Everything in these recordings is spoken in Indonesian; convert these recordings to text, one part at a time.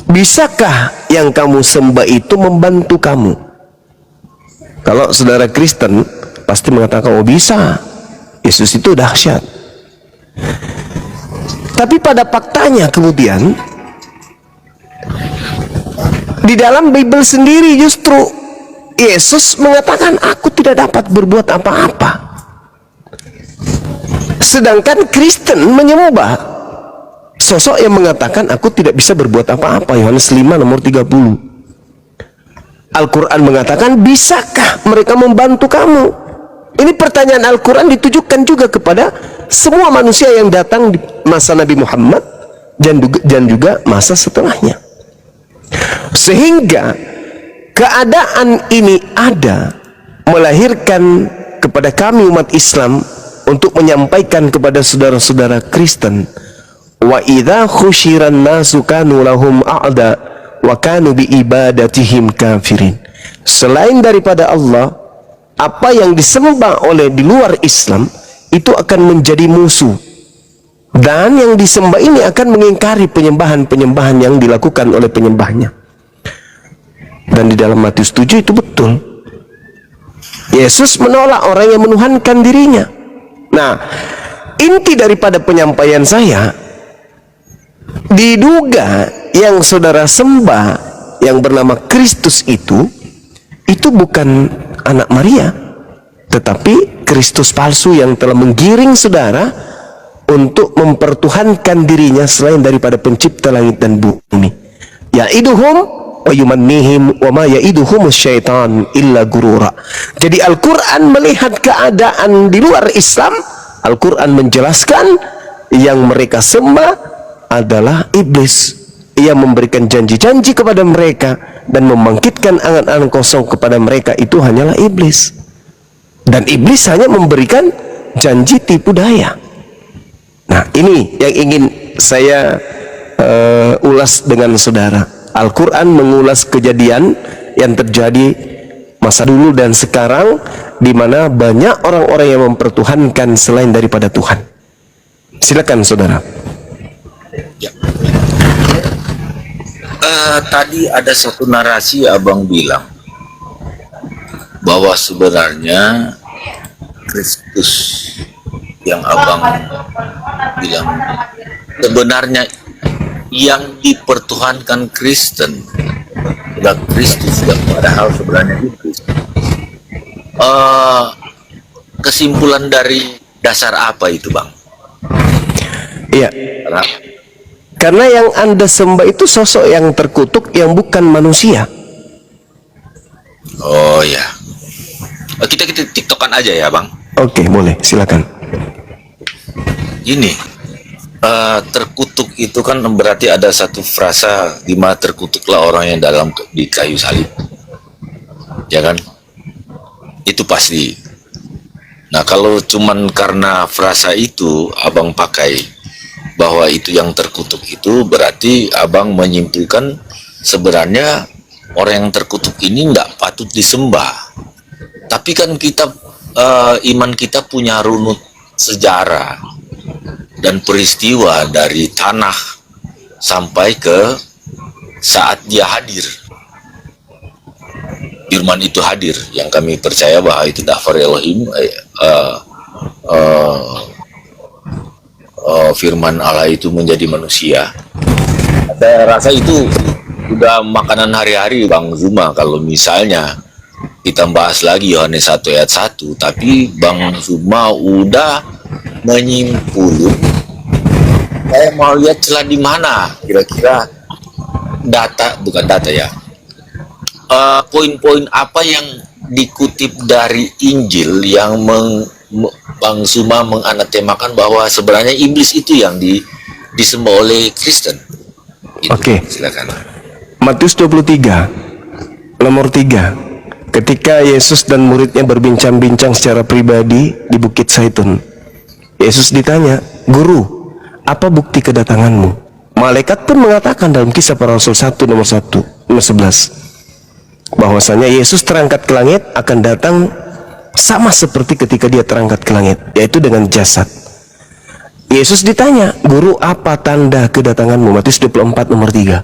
bisakah yang kamu sembah itu membantu kamu? Kalau saudara Kristen pasti mengatakan, oh bisa, Yesus itu dahsyat. Tapi pada faktanya kemudian di dalam Bible sendiri justru Yesus mengatakan, aku tidak dapat berbuat apa-apa. Sedangkan Kristen menyembah sosok yang mengatakan, aku tidak bisa berbuat apa-apa. Yohanes 5 nomor 30. Al-Quran mengatakan, bisakah mereka membantu kamu? Ini pertanyaan Al-Quran ditujukan juga kepada semua manusia yang datang di masa Nabi Muhammad dan juga masa setelahnya. Sehingga keadaan ini ada melahirkan kepada kami umat Islam untuk menyampaikan kepada saudara-saudara Kristen, wa idza khusyiran nasu kanu lahum a'da wa kanu bi ibadatihim kafirin. Selain daripada Allah, apa yang disembah oleh di luar Islam itu akan menjadi musuh, dan yang disembah ini akan mengingkari penyembahan-penyembahan yang dilakukan oleh penyembahnya. Dan di dalam Matius 7 itu betul. Yesus menolak orang yang menuhankan dirinya. Nah, inti daripada penyampaian saya, diduga yang saudara sembah yang bernama Kristus itu bukan anak Maria, tetapi Kristus palsu yang telah menggiring saudara untuk mempertuhankan dirinya selain daripada pencipta langit dan bumi. Ya'iduhum wa yumannihim wa ma ya'iduhumus syaitan illa gurura. Jadi Al-Quran melihat keadaan di luar Islam, Al-Quran menjelaskan yang mereka sembah adalah iblis. Ia memberikan janji-janji kepada mereka dan membangkitkan angan-angan kosong kepada mereka, itu hanyalah iblis. Dan iblis hanya memberikan janji tipu daya. Nah, ini yang ingin saya ulas dengan saudara. Al-Quran mengulas kejadian yang terjadi masa dulu dan sekarang, di mana banyak orang-orang yang mempertuhankan selain daripada Tuhan. Silakan saudara. Ya. Tadi ada satu narasi abang bilang bahwa sebenarnya Kristus yang abang bilang sebenarnya yang dipertuhankan Kristen sudah Kristus, sudah, padahal sebenarnya iblis. Kesimpulan dari dasar apa itu, Bang? Iya. Karena yang Anda sembah itu sosok yang terkutuk yang bukan manusia. Oh ya. Kita tiktokan aja ya, Bang. Oke, boleh, silakan. Gini, terkutuk itu kan berarti ada satu frasa di mana terkutuklah orang yang di kayu salib, ya kan? Itu pasti. Nah, kalau cuman karena frasa itu abang pakai bahwa itu yang terkutuk, itu berarti abang menyimpulkan sebenarnya orang yang terkutuk ini nggak patut disembah. Tapi kan kita iman kita punya runut sejarah dan peristiwa dari tanah sampai ke saat dia hadir. Firman itu hadir, yang kami percaya bahwa itu dafar Elohim, firman Allah itu menjadi manusia. Saya rasa itu udah makanan hari-hari Bang Zuma. Kalau misalnya kita bahas lagi Yohanes 1 ayat 1, tapi Bang Zuma udah menyimpulkan, saya mau lihat celah di mana kira-kira bukan data ya, poin-poin apa yang dikutip dari Injil yang Bang Zuma menganatemakan bahwa sebenarnya iblis itu yang disembah oleh Kristen. Oke. Silakan. Matius 23 nomor 3. Ketika Yesus dan muridnya berbincang-bincang secara pribadi di Bukit Zaitun, Yesus ditanya, "Guru, apa bukti kedatanganmu?" Malaikat pun mengatakan dalam Kisah Para Rasul 1 nomor 11 bahwasanya Yesus terangkat ke langit akan datang sama seperti ketika dia terangkat ke langit, yaitu dengan jasad. Yesus ditanya, "Guru, apa tanda kedatanganmu?" Matius 24 nomor 3.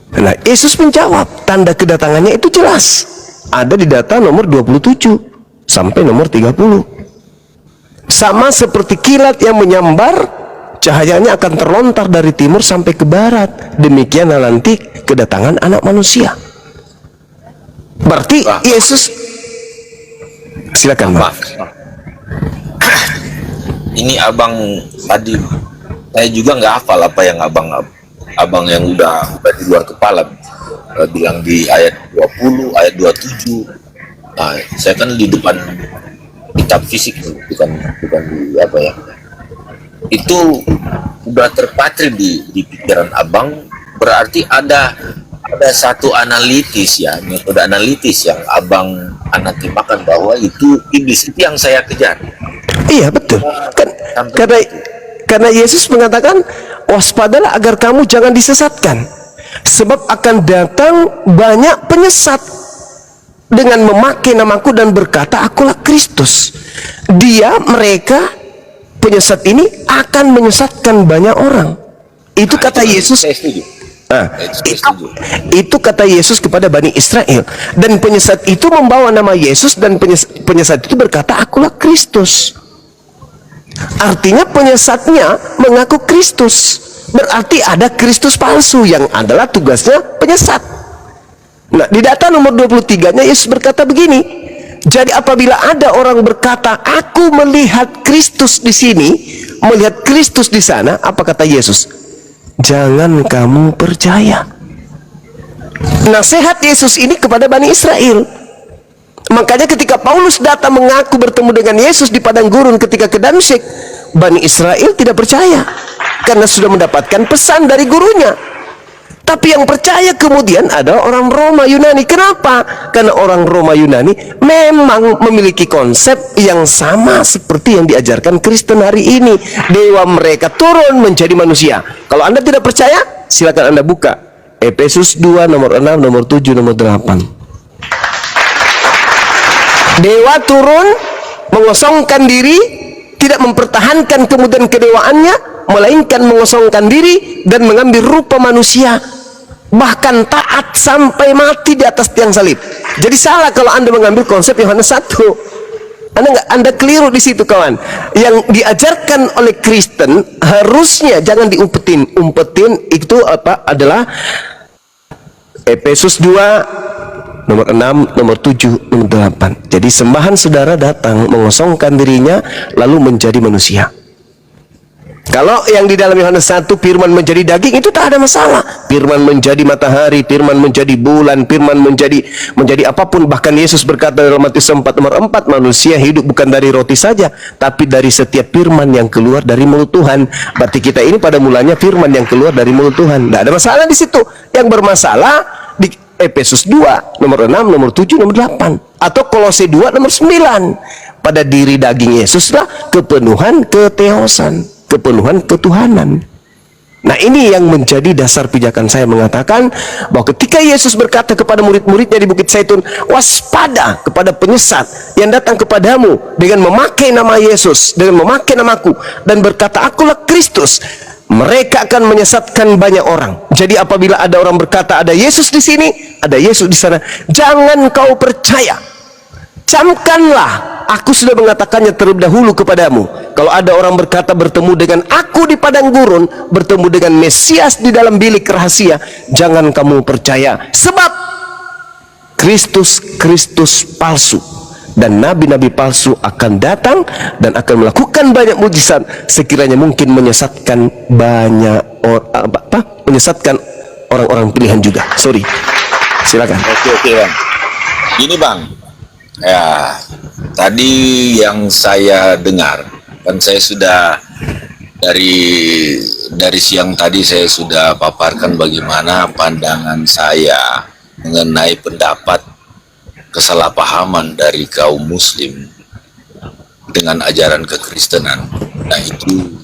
Nah, Yesus menjawab, tanda kedatangannya itu jelas. Ada di data nomor 27 sampai nomor 30. Sama seperti kilat yang menyambar, cahayanya akan terlontar dari timur sampai ke barat. Demikianlah nanti kedatangan Anak Manusia. Berarti Yesus, silakan Pak. Ini abang tadi, saya juga nggak hafal apa yang abang yang udah di luar kepala bilang di ayat 20, ayat 27. Nah, saya kan di depan kitab fisik, bukan di apa ya. Itu udah terpatri di pikiran abang. Berarti ada satu analitis ya, metode analitis yang abang anatimakan bahwa itu iblis itu yang saya kejar. Iya betul. Karena Yesus mengatakan, waspadalah agar kamu jangan disesatkan, sebab akan datang banyak penyesat dengan memakai namaku dan berkata akulah Kristus. Mereka penyesat ini akan menyesatkan banyak orang. Itu kata Yesus. Saya setuju. Itu kata Yesus kepada Bani Israel. Dan penyesat itu membawa nama Yesus, dan penyesat itu berkata akulah Kristus. Artinya penyesatnya mengaku Kristus. Berarti ada Kristus palsu yang adalah tugasnya penyesat. Nah, di data nomor 23-nya Yesus berkata begini. Jadi apabila ada orang berkata, aku melihat Kristus di sini, melihat Kristus di sana, apa kata Yesus? Jangan kamu percaya. Nasihat Yesus ini kepada Bani Israel. Makanya ketika Paulus datang mengaku bertemu dengan Yesus di padang gurun ketika ke Damsyik, Bani Israel tidak percaya karena sudah mendapatkan pesan dari gurunya. Tapi yang percaya kemudian adalah orang Roma Yunani. Kenapa? Karena orang Roma Yunani memang memiliki konsep yang sama seperti yang diajarkan Kristen hari ini. Dewa mereka turun menjadi manusia. Kalau Anda tidak percaya, silakan Anda buka Efesus 2 nomor 6, nomor 7, nomor 8. Dewa turun, mengosongkan diri, tidak mempertahankan kemudian kedewaannya, melainkan mengosongkan diri dan mengambil rupa manusia, bahkan taat sampai mati di atas tiang salib. Jadi salah kalau Anda mengambil konsep Yohanes 1. Anda keliru di situ, kawan. Yang diajarkan oleh Kristen harusnya jangan diumpetin. Umpetin itu apa? Adalah Efesus 2 nomor 6, nomor 7, nomor 8. Jadi sembahan saudara datang mengosongkan dirinya lalu menjadi manusia. Kalau yang di dalam Yohanes 1 firman menjadi daging, itu tak ada masalah. Firman menjadi matahari, firman menjadi bulan, firman menjadi apapun. Bahkan Yesus berkata dalam Matius 4 nomor 4, manusia hidup bukan dari roti saja, tapi dari setiap firman yang keluar dari mulut Tuhan. Berarti kita ini pada mulanya firman yang keluar dari mulut Tuhan. Tidak ada masalah di situ. Yang bermasalah di Efesus 2 nomor 6, nomor 7, nomor 8, atau Kolose 2 nomor 9. Pada diri daging Yesuslah kepenuhan keteosan, kepenuhan ketuhanan. Nah, ini yang menjadi dasar pijakan saya mengatakan bahwa ketika Yesus berkata kepada murid-muridnya di Bukit Zaitun, waspada kepada penyesat yang datang kepadamu dengan memakai nama Yesus, dengan memakai namaku, dan berkata akulah Kristus, mereka akan menyesatkan banyak orang. Jadi apabila ada orang berkata ada Yesus di sini, ada Yesus di sana, jangan kau percaya. Camkanlah, aku sudah mengatakannya terlebih dahulu kepadamu. Kalau ada orang berkata bertemu dengan aku di padang gurun, bertemu dengan Mesias di dalam bilik rahasia, jangan kamu percaya. Sebab Kristus palsu dan nabi-nabi palsu akan datang dan akan melakukan banyak mujizat, sekiranya mungkin menyesatkan banyak menyesatkan orang-orang pilihan juga. Sorry, silakan. Oke Bang. Ini Bang, ya tadi yang saya dengar, kan saya sudah dari siang tadi saya sudah paparkan bagaimana pandangan saya mengenai pendapat kesalahpahaman dari kaum muslim dengan ajaran kekristenan. Nah itu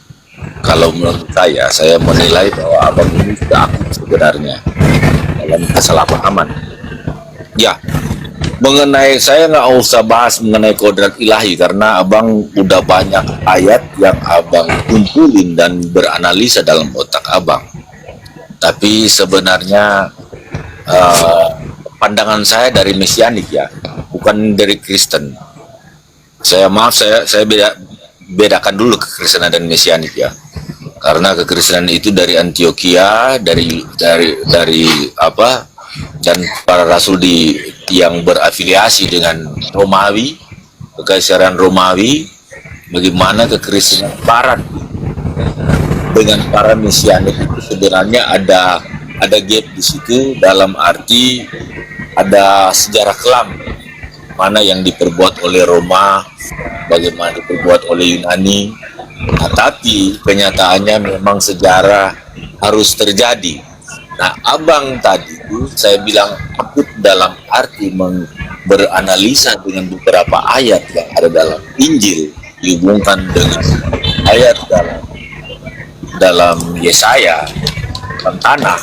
kalau menurut saya menilai bahwa abang ini sudah aktif sebenarnya dalam kesalahpahaman. Ya, mengenai saya nggak usah bahas mengenai kodrat ilahi karena abang udah banyak ayat yang abang kumpulin dan beranalisa dalam otak abang. Tapi sebenarnya pandangan saya dari Mesianik ya, bukan dari Kristen. Saya bedakan dulu kekristenan dan Mesianik ya. Karena kekristenan itu dari Antioquia, dari apa, dan para rasul yang berafiliasi dengan Romawi, kekaisaran Romawi. Bagaimana kekristenan Barat dengan para Mesianik itu sebenarnya ada gap di situ, dalam arti ada sejarah kelam, mana yang diperbuat oleh Roma, bagaimana diperbuat oleh Yunani. Nah, tapi kenyataannya memang sejarah harus terjadi. Nah, abang tadi itu saya bilang akut dalam arti beranalisa dengan beberapa ayat yang ada dalam Injil dihubungkan dengan ayat dalam Yesaya tentang tanah.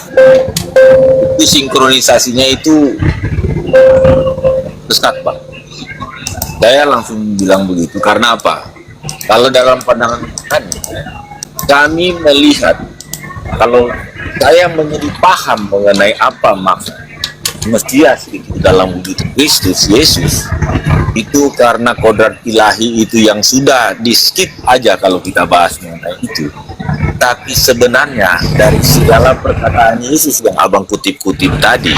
Itu sinkronisasinya itu sesat, Bang. Saya langsung bilang begitu karena apa? Kalau dalam pandangan kami melihat, kalau saya menjadi paham mengenai apa maksud Mesias itu dalam wujud Kristus Yesus, itu karena kodrat ilahi itu yang sudah di skip aja kalau kita bahas mengenai itu. Tapi sebenarnya dari segala perkataan Yesus yang abang kutip-kutip tadi,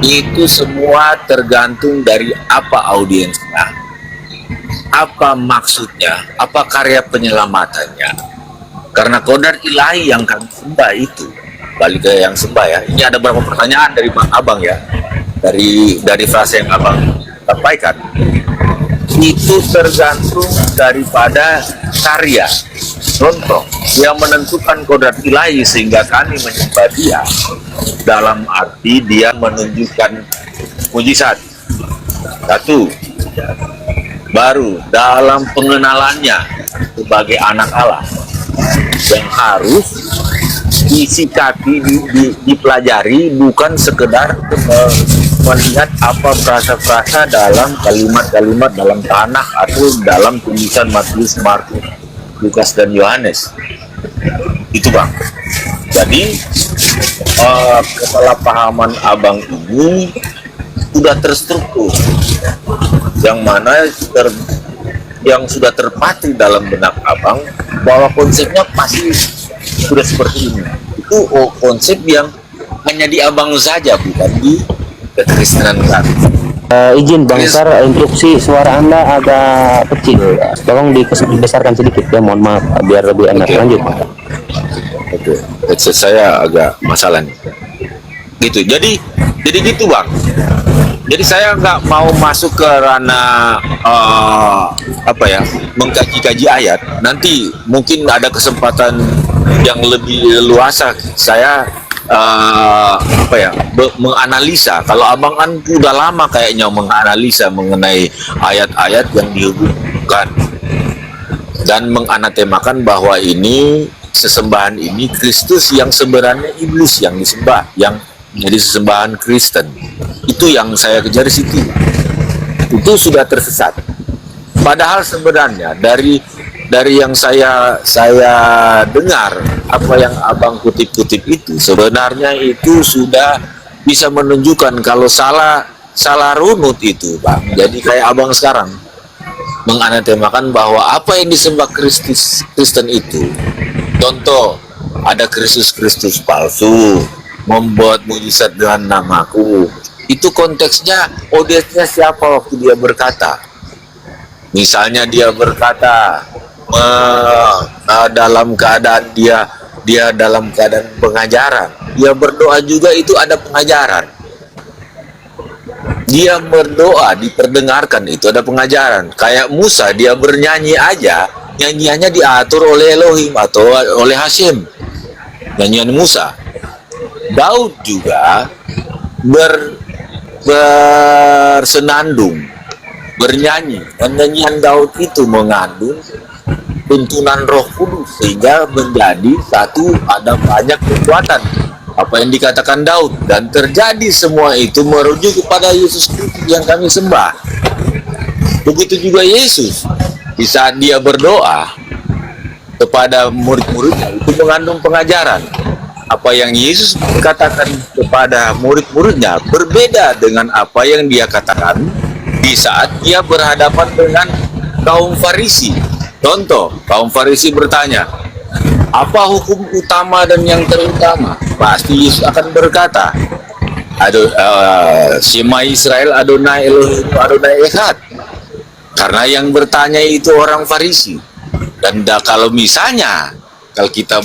itu semua tergantung dari apa audiensnya, apa maksudnya, apa karya penyelamatannya. Karena kodrat ilahi yang kami sembah itu, balik ke yang sembah ya. Ini ada beberapa pertanyaan dari abang ya, dari frase yang abang sampaikan. Itu tergantung daripada karya. Contoh, yang menentukan kodrat ilahi sehingga kami menyembah dia, dalam arti dia menunjukkan mujizat. Satu, baru dalam pengenalannya sebagai anak Allah yang harus disikapi, dipelajari, bukan sekedar melihat apa frasa-frasa dalam kalimat-kalimat dalam tanah atau dalam tulisan Matius, Markus, Lukas dan Yohanes. Itu Bang. Jadi kesalahpahaman abang ini sudah terstruktur, yang mana yang sudah terpatri dalam benak abang bahwa konsepnya pasti sudah seperti ini. Itu konsep yang hanya di abang saja, bukan di kekristenan kami. Izin Bang Sar, interupsi, suara Anda agak kecil. Tolong dibesarkan sedikit ya, mohon maaf biar lebih enak. Lanjut. Oke, headset saya agak masalah nih. Gitu. Jadi gitu Bang. Jadi saya nggak mau masuk ke ranah mengkaji-kaji ayat. Nanti mungkin ada kesempatan yang lebih luasa saya menganalisa. Kalau abang kan udah lama kayaknya menganalisa mengenai ayat-ayat yang dihubungkan dan menganatemakan bahwa ini sesembahan ini Kristus yang sebenarnya iblis yang disembah, yang menjadi sesembahan Kristen. Itu yang saya kejar di situ. Itu sudah tersesat. Padahal sebenarnya dari yang saya dengar, apa yang abang kutip-kutip itu sebenarnya itu sudah bisa menunjukkan kalau salah runut itu Bang. Jadi kayak abang sekarang menganatemakan bahwa apa yang disembah Kristen itu, contoh ada Kristus palsu, membuat mujizat dengan namaku. Itu konteksnya, audiensnya siapa waktu dia berkata? Misalnya dia berkata dalam keadaan dia dalam keadaan pengajaran, dia berdoa juga itu ada pengajaran. Dia berdoa diperdengarkan itu ada pengajaran. Kayak Musa, dia bernyanyi aja, nyanyiannya diatur oleh Elohim atau oleh Hasyim, nyanyian Musa. Daud juga bersenandung, bernyanyi, dan nyanyian Daud itu mengandung tuntunan Roh Kudus sehingga menjadi satu, ada banyak kekuatan apa yang dikatakan Daud, dan terjadi semua itu merujuk kepada Yesus Kristus yang kami sembah. Begitu juga Yesus di saat dia berdoa kepada murid-muridnya itu mengandung pengajaran. apa yang Yesus katakan kepada murid-muridnya berbeda dengan apa yang dia katakan di saat dia berhadapan dengan kaum Farisi. Contoh, kaum Farisi bertanya, apa hukum utama dan yang terutama? Pasti Yesus akan berkata, Shema Israel Adonai Elohim Adonai Echad. Karena yang bertanya itu orang Farisi. Dan kalau misalnya kalau kita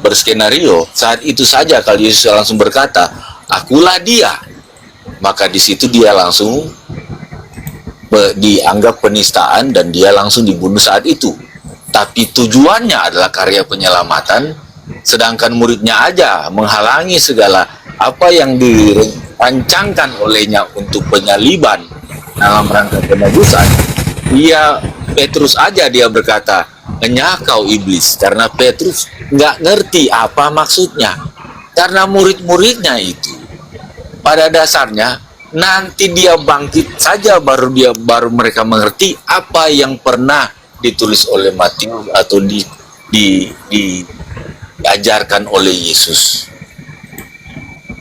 berskenario, saat itu saja kalau Yesus langsung berkata, akulah dia, maka di situ dia langsung dianggap penistaan dan dia langsung dibunuh saat itu. Tapi tujuannya adalah karya penyelamatan, sedangkan muridnya aja menghalangi segala apa yang dirancangkan olehnya untuk penyaliban dalam rangka penebusan. Petrus aja dia berkata, "Enyah kau iblis," karena Petrus nggak ngerti apa maksudnya. Karena murid-muridnya itu pada dasarnya nanti dia bangkit saja baru mereka mengerti apa yang pernah ditulis oleh Matius atau diajarkan oleh Yesus.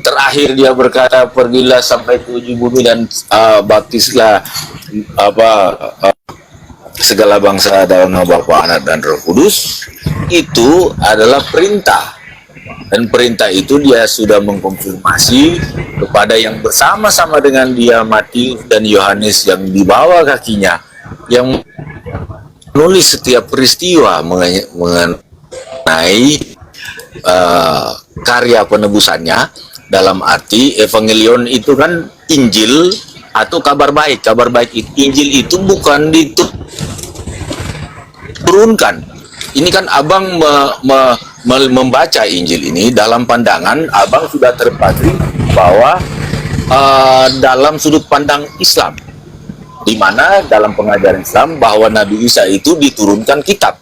Terakhir dia berkata, pergilah sampai ke ujung bumi dan baptislah segala bangsa dalam nama Bapa, Anak dan Roh Kudus. Itu adalah perintah, dan perintah itu dia sudah mengkonfirmasi kepada yang bersama-sama dengan dia, Matius dan Yohanes yang dibawa kakinya, yang menulis setiap peristiwa mengenai karya penebusannya. Dalam arti evangelion itu kan Injil atau kabar baik. Kabar baik itu, Injil itu bukan diturunkan. Ini kan abang membaca Injil ini dalam pandangan abang sudah terpatri bahwa dalam sudut pandang Islam, di mana dalam pengajaran Islam bahwa Nabi Isa itu diturunkan kitab,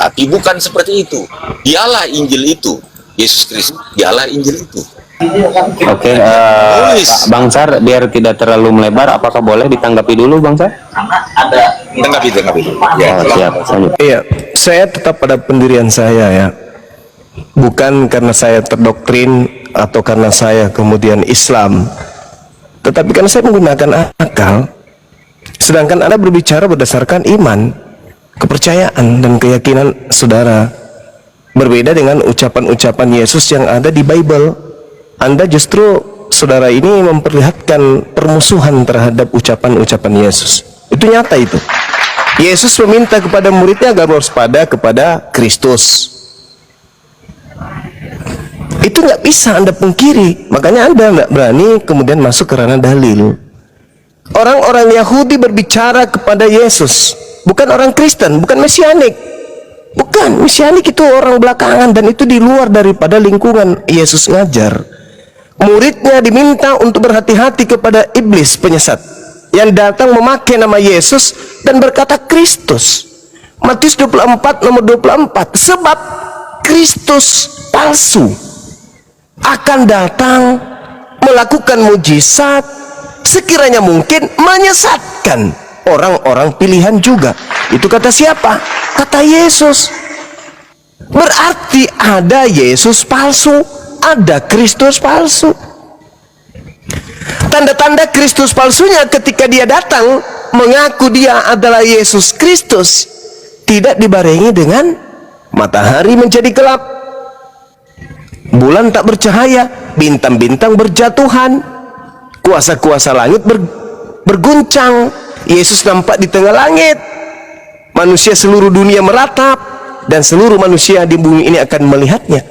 tapi bukan seperti itu. Dialah Injil itu, Yesus Kristus, dialah Injil itu. Oke, Pak Bang Sar, biar tidak terlalu melebar, apakah boleh ditanggapi dulu, Bang Sar? Tanggapi. Ya, siap. Lanjut. Iya, saya tetap pada pendirian saya ya. Bukan karena saya terdoktrin atau karena saya kemudian Islam, tetapi karena saya menggunakan akal. Sedangkan Anda berbicara berdasarkan iman, kepercayaan dan keyakinan saudara. Berbeda dengan ucapan-ucapan Yesus yang ada di Bible. Anda justru, saudara ini memperlihatkan permusuhan terhadap ucapan-ucapan Yesus. Itu nyata itu. Yesus meminta kepada muridnya agar waspada kepada Kristus. Itu nggak bisa Anda pungkiri. Makanya Anda nggak berani kemudian masuk ke ranah dalil. Orang-orang Yahudi berbicara kepada Yesus, bukan orang Kristen, bukan Mesianik. Bukan, Mesianik itu orang belakangan dan itu di luar daripada lingkungan Yesus ngajar. Muridnya diminta untuk berhati-hati kepada iblis penyesat yang datang memakai nama Yesus dan berkata Kristus. Matius 24 nomor 24. Sebab Kristus palsu akan datang melakukan mujizat sekiranya mungkin menyesatkan orang-orang pilihan juga. Itu kata siapa? Kata Yesus. Berarti ada Yesus palsu, ada Kristus palsu. Tanda-tanda Kristus palsunya ketika dia datang mengaku dia adalah Yesus Kristus, tidak dibarengi dengan matahari menjadi gelap, bulan tak bercahaya, bintang-bintang berjatuhan, kuasa-kuasa langit berguncang. Yesus nampak di tengah langit, manusia seluruh dunia meratap, dan seluruh manusia di bumi ini akan melihatnya.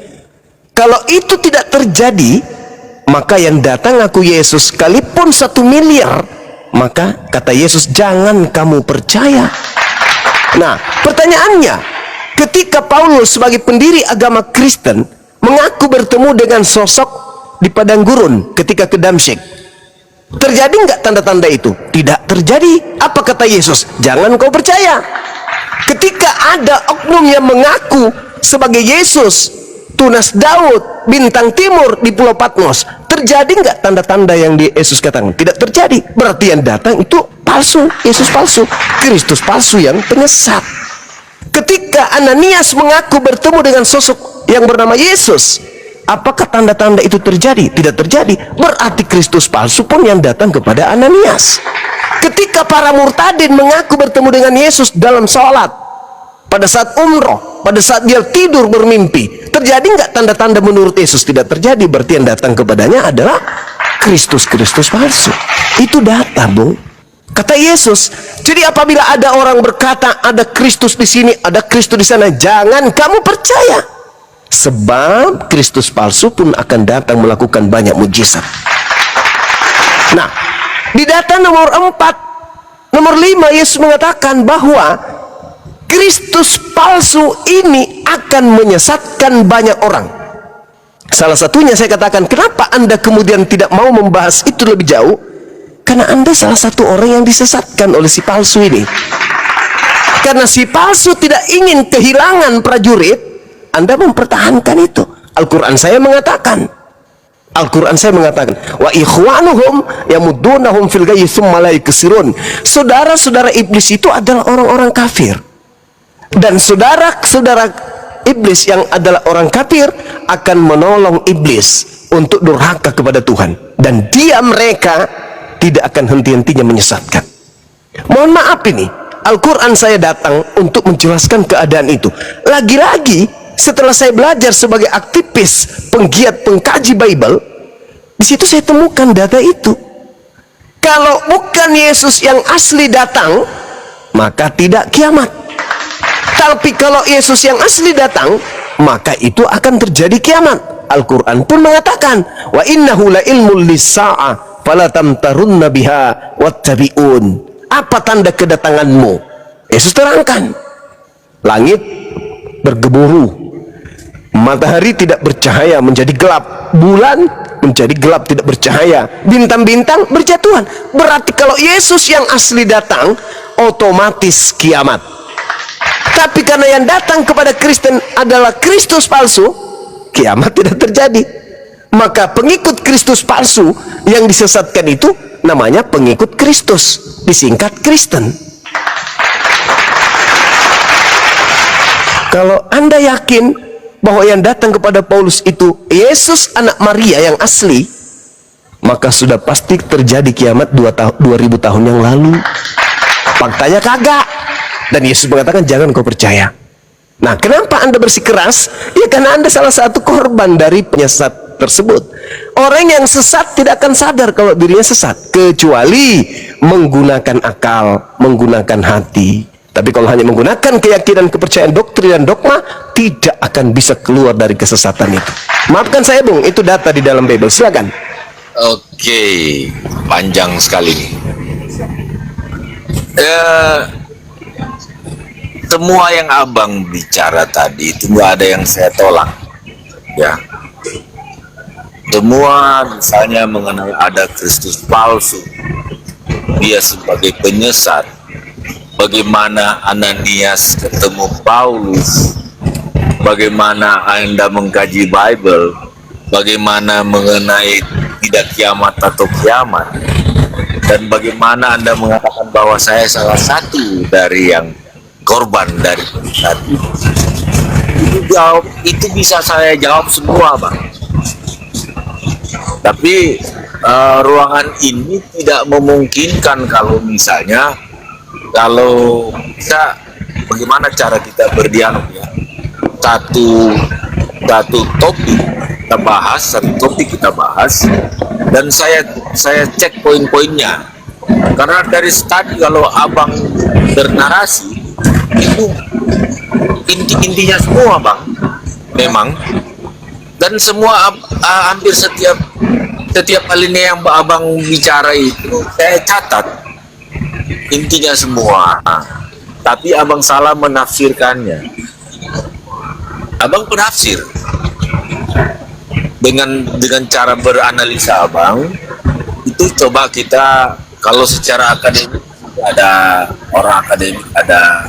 Kalau itu tidak terjadi, maka yang datang aku Yesus sekalipun 1 miliar, maka kata Yesus jangan kamu percaya. Nah, pertanyaannya, ketika Paulus sebagai pendiri agama Kristen mengaku bertemu dengan sosok di padang gurun ketika ke Damsyik, terjadi nggak tanda-tanda itu? Tidak terjadi. Apa kata Yesus? Jangan kau percaya. Ketika ada oknum yang mengaku sebagai Yesus, tunas Daud, bintang timur di Pulau Patmos, terjadi nggak tanda-tanda yang Yesus katakan? Tidak terjadi. Berarti yang datang itu palsu, Yesus palsu, Kristus palsu yang penyesat. Ketika Ananias mengaku bertemu dengan sosok yang bernama Yesus. Apakah tanda-tanda itu terjadi? Tidak terjadi. Berarti Kristus palsu pun yang datang kepada Ananias. Ketika para murtadin mengaku bertemu dengan Yesus dalam sholat, pada saat umroh, pada saat dia tidur bermimpi, terjadi nggak tanda-tanda menurut Yesus? Tidak terjadi. Berarti yang datang kepadanya adalah Kristus palsu. Itu data, Bung. Kata Yesus, jadi apabila ada orang berkata ada Kristus di sini, ada Kristus di sana, jangan kamu percaya. Sebab Kristus palsu pun akan datang melakukan banyak mujizat. Nah, di data nomor 4, nomor 5, Yesus mengatakan bahwa Kristus palsu ini akan menyesatkan banyak orang. Salah satunya saya katakan, kenapa Anda kemudian tidak mau membahas itu lebih jauh? Karena Anda salah satu orang yang disesatkan oleh si palsu ini. Karena si palsu tidak ingin kehilangan prajurit, Anda mempertahankan itu. Al-Quran saya mengatakan, wa ikhwanuhum yamuddunahum fil ghayyi tsumma la yaksurun. Saudara-saudara iblis itu adalah orang-orang kafir. Dan saudara-saudara iblis yang adalah orang kafir akan menolong iblis untuk durhaka kepada Tuhan. Dan mereka tidak akan henti-hentinya menyesatkan. Mohon maaf ini, Al-Quran saya datang untuk menjelaskan keadaan itu. Lagi-lagi, setelah saya belajar sebagai aktivis, penggiat, pengkaji Bible, di situ saya temukan data itu. Kalau bukan Yesus yang asli datang, maka tidak kiamat. Tapi kalau Yesus yang asli datang, maka itu akan terjadi kiamat. Al-Quran pun mengatakan, wa innahu la ilmul lis-sa'ah fala tamtarunna biha wattabi'un. Apa tanda kedatanganmu? Yesus terangkan, langit bergemuruh, matahari tidak bercahaya menjadi gelap, bulan menjadi gelap tidak bercahaya, bintang-bintang berjatuhan. Berarti kalau Yesus yang asli datang, otomatis kiamat. Tapi karena yang datang kepada Kristen adalah Kristus palsu, kiamat tidak terjadi. Maka pengikut Kristus palsu yang disesatkan itu namanya pengikut Kristus, disingkat Kristen. Kalau Anda yakin bahwa yang datang kepada Paulus itu Yesus anak Maria yang asli, maka sudah pasti terjadi kiamat 2000 tahun yang lalu. Faktanya kagak. Dan Yesus mengatakan jangan kau percaya. Nah, kenapa Anda bersikeras? Ya karena Anda salah satu korban dari penyesat tersebut. Orang yang sesat tidak akan sadar kalau dirinya sesat, kecuali menggunakan akal, menggunakan hati. Tapi kalau hanya menggunakan keyakinan, kepercayaan, doktrin, dan dogma, tidak akan bisa keluar dari kesesatan itu. Maafkan saya, Bung, itu data di dalam Bible. Silakan. Oke, panjang sekali nih. Semua yang abang bicara tadi itu nggak ada yang saya tolak, ya. Semua misalnya mengenai ada Kristus palsu, dia sebagai penyesat. Bagaimana Ananias ketemu Paulus, bagaimana Anda mengkaji Bible, bagaimana mengenai tidak kiamat atau kiamat, dan bagaimana Anda mengatakan bahwa saya salah satu dari yang korban dari penyesat. Itu bisa saya jawab semua, Bang. Tapi ruangan ini tidak memungkinkan kalau misalnya kalau kita bagaimana cara kita berdialog, ya. Satu topik kita bahas, dan saya cek poin-poinnya. Karena dari tadi kalau abang bernarasi itu intinya semua, Bang, memang, dan semua hampir setiap alinea yang abang bicara itu saya catat. Intinya semua, tapi abang salah menafsirkannya. Abang penafsir dengan cara beranalisa abang itu. Coba kita kalau secara akademik ada orang akademik, ada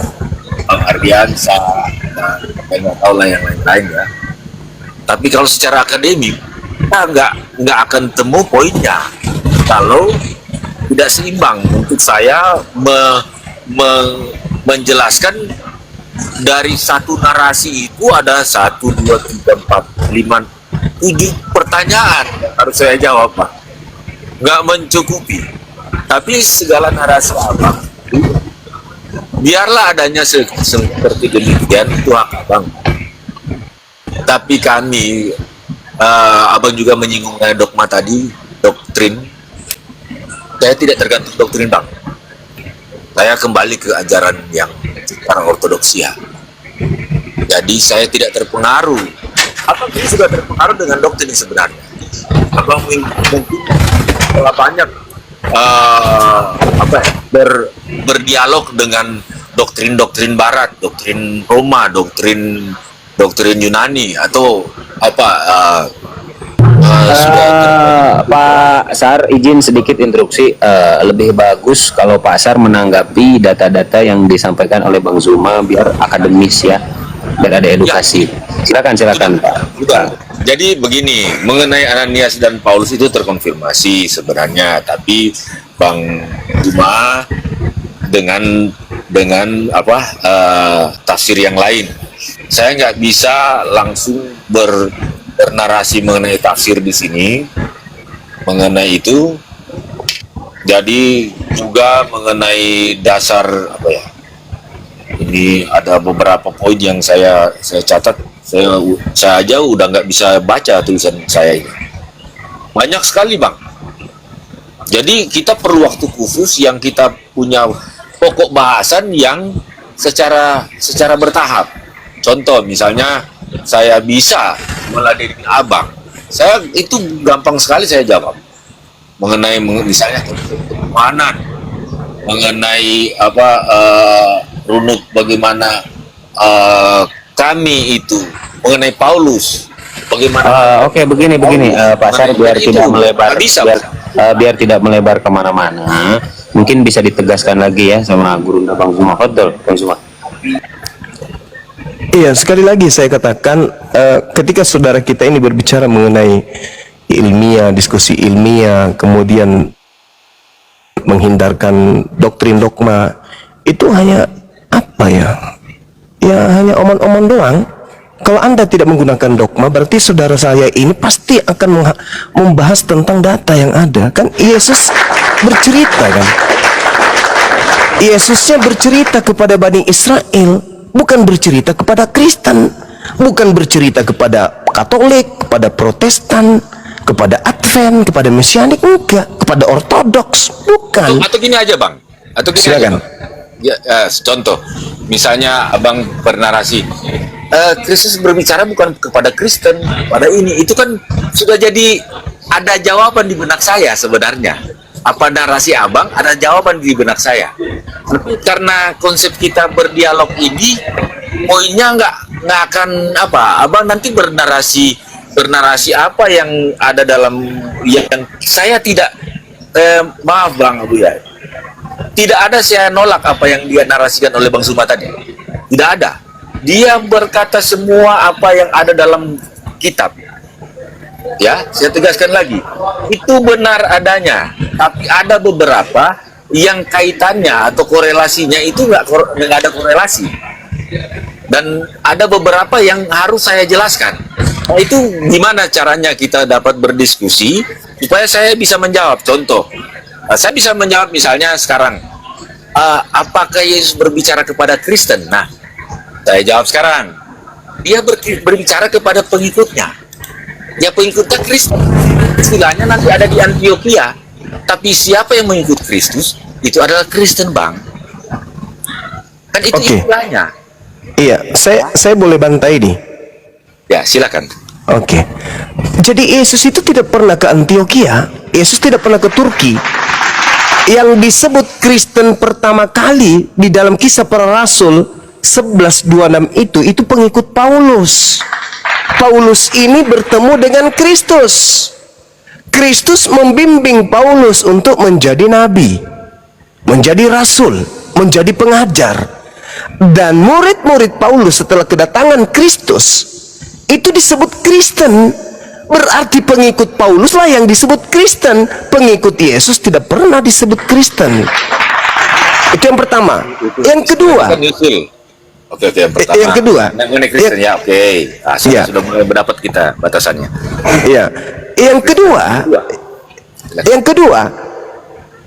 Bang Ardiansa, saya nggak tahu lah yang lain-lain, ya. Tapi kalau secara akademik kita nggak akan temu poinnya kalau tidak seimbang. Untuk saya menjelaskan dari satu narasi itu ada 1, 2, 3, 4, 5, 7 pertanyaan yang harus saya jawab, Pak. Nggak mencukupi. Tapi segala narasi abang itu, biarlah adanya seperti demikian, itu hak abang. Tapi kami, abang juga menyinggung dogma tadi, doktrin. Saya tidak tergantung doktrin, Bang. Saya kembali ke ajaran yang secara ortodoksia. Jadi saya tidak terpengaruh. Abang ini sudah terpengaruh dengan doktrin sebenarnya. Abang mungkin telah banyak berdialog dengan doktrin-doktrin Barat, doktrin Roma, doktrin Yunani atau Pak Sar, izin sedikit interupsi. Lebih bagus kalau Pak Sar menanggapi data-data yang disampaikan oleh Bang Zuma biar akademis ya, biar ada edukasi. Silakan Pak. Jadi begini, mengenai Ananias dan Paulus itu terkonfirmasi sebenarnya, tapi Bang Zuma dengan tafsir yang lain. Saya nggak bisa langsung bernarasi mengenai tafsir di sini mengenai itu. Jadi juga mengenai dasar ini ada beberapa poin yang saya catat. Saya aja udah nggak bisa baca tulisan saya ini. Banyak sekali, Bang. Jadi kita perlu waktu khusus yang kita punya pokok bahasan yang secara bertahap. Contoh misalnya saya bisa meladeni abang, saya itu gampang sekali saya jawab mengenai misalnya kemanan, mengenai runut bagaimana kami itu, mengenai Paulus bagaimana. Oke, begini Pak Sar, biar tidak melebar, biar tidak melebar kemana-mana, mungkin bisa ditegaskan lagi ya sama Gurunda Bang Zuma. Betul, Bang Zuma. Iya, sekali lagi saya katakan, ketika saudara kita ini berbicara mengenai ilmiah, diskusi ilmiah, kemudian menghindarkan doktrin dogma, itu hanya hanya omong-omong doang. Kalau Anda tidak menggunakan dogma, berarti saudara saya ini pasti akan membahas tentang data yang ada. Kan Yesus bercerita kan, Yesusnya bercerita kepada Bani Israel, bukan bercerita kepada Kristen, bukan bercerita kepada Katolik, kepada Protestan, kepada Advent, kepada Mesianik, enggak, kepada Ortodoks, bukan. Atau gini aja, Bang. Atau gini silakan. Aja, Bang. Contoh, misalnya abang bernarasi, Kristus berbicara bukan kepada Kristen, pada ini, itu kan sudah jadi ada jawaban di benak saya sebenarnya. Apa narasi abang, ada jawaban di benak saya. Tapi karena konsep kita berdialog ini, poinnya nggak akan abang nanti bernarasi apa yang ada dalam yang saya tidak maaf Bang Abu ya. Tidak ada saya nolak apa yang dia narasikan oleh Bang Zuma tadi. Tidak ada. Dia berkata semua apa yang ada dalam kitab. Ya, saya tegaskan lagi. Itu benar adanya. Tapi ada beberapa yang kaitannya atau korelasinya itu nggak ada korelasi. Dan ada beberapa yang harus saya jelaskan. Nah, itu gimana caranya kita dapat berdiskusi supaya saya bisa menjawab. Contoh, saya bisa menjawab misalnya sekarang, apakah Yesus berbicara kepada Kristen? Nah, saya jawab sekarang, dia berbicara kepada pengikutnya. Ya, pengikutnya Kristen. Istilahnya nanti ada di Antioquia. Tapi siapa yang mengikut Kristus? Itu adalah Kristen, Bang. Kan itu istilahnya. Iya, saya boleh bantai nih. Ya, silakan. Oke. Jadi Yesus itu tidak pernah ke Antioquia. Yesus tidak pernah ke Turki. Yang disebut Kristen pertama kali di dalam Kisah Para Rasul 11:26 itu pengikut Paulus. Paulus ini bertemu dengan Kristus. Kristus membimbing Paulus untuk menjadi nabi, menjadi rasul, menjadi pengajar. Dan murid-murid Paulus setelah kedatangan Kristus itu disebut Kristen. Berarti pengikut Paulus lah yang disebut Kristen. Pengikut Yesus tidak pernah disebut Kristen. Itu yang pertama. Yang kedua, Oke, yang pertama. Yang kedua. Mengenai Kristen ya, oke. Nah, Ya. sudah mulai mendapat kita batasannya. Ya. Yang kedua,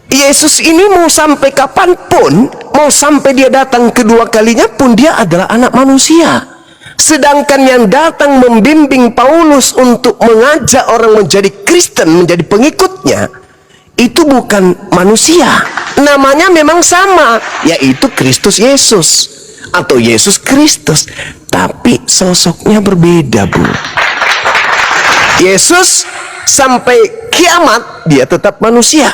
Yesus ini mau sampai kapanpun, mau sampai dia datang kedua kalinya pun, dia adalah anak manusia. Sedangkan yang datang membimbing Paulus untuk mengajak orang menjadi Kristen, menjadi pengikutnya, itu bukan manusia. Namanya memang sama, yaitu Kristus Yesus atau Yesus Kristus, tapi sosoknya berbeda, Bu. Yesus sampai kiamat dia tetap manusia.